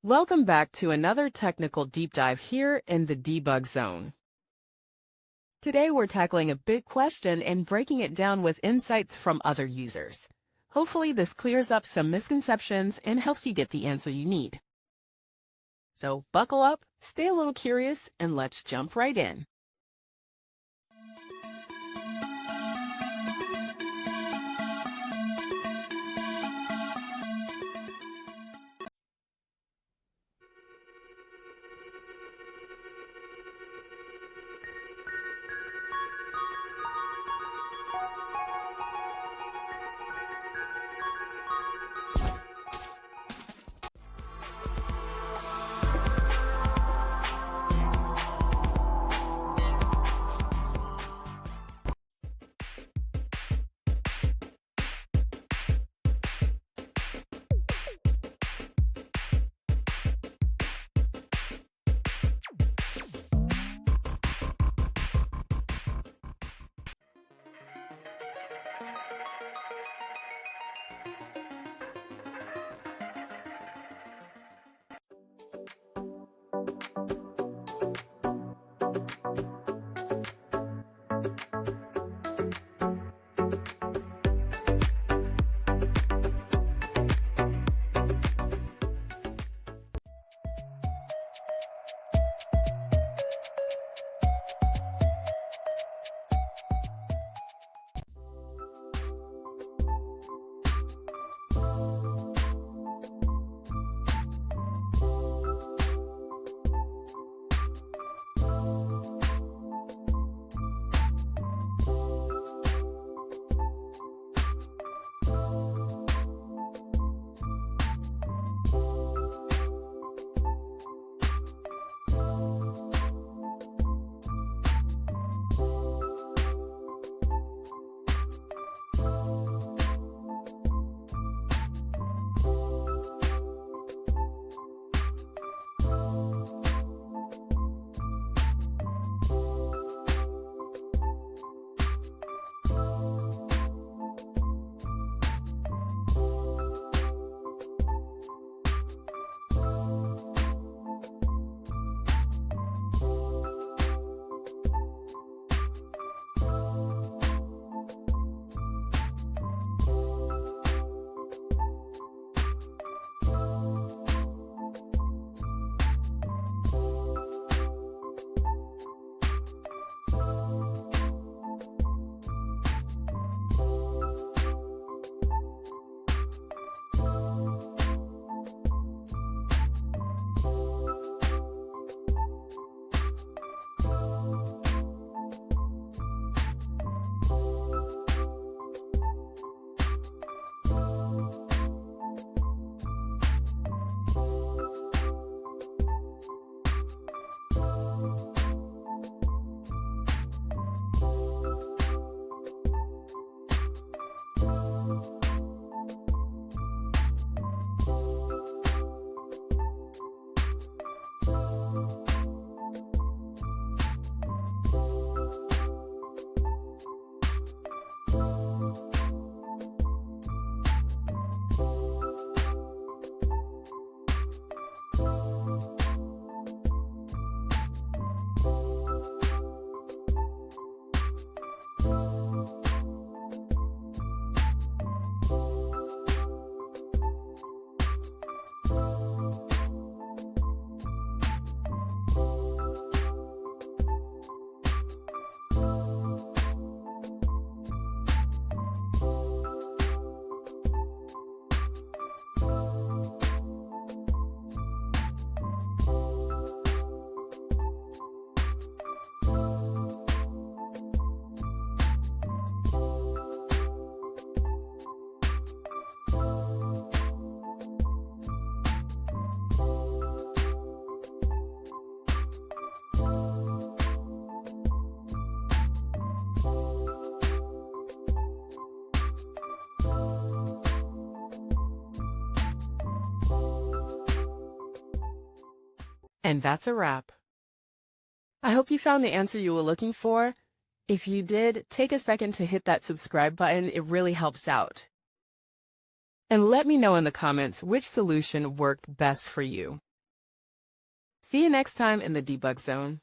Welcome back to another technical deep dive here in the debug zone. Today we're tackling a big question and breaking it down with insights from other users. Hopefully this clears up some misconceptions and helps you get the answer you need. So buckle up, stay a little curious, and let's jump right in. And that's a wrap. I hope you found the answer you were looking for. If you did, take a second to hit that subscribe button. It really helps out. And let me know in the comments which solution worked best for you. See you next time in the debug zone.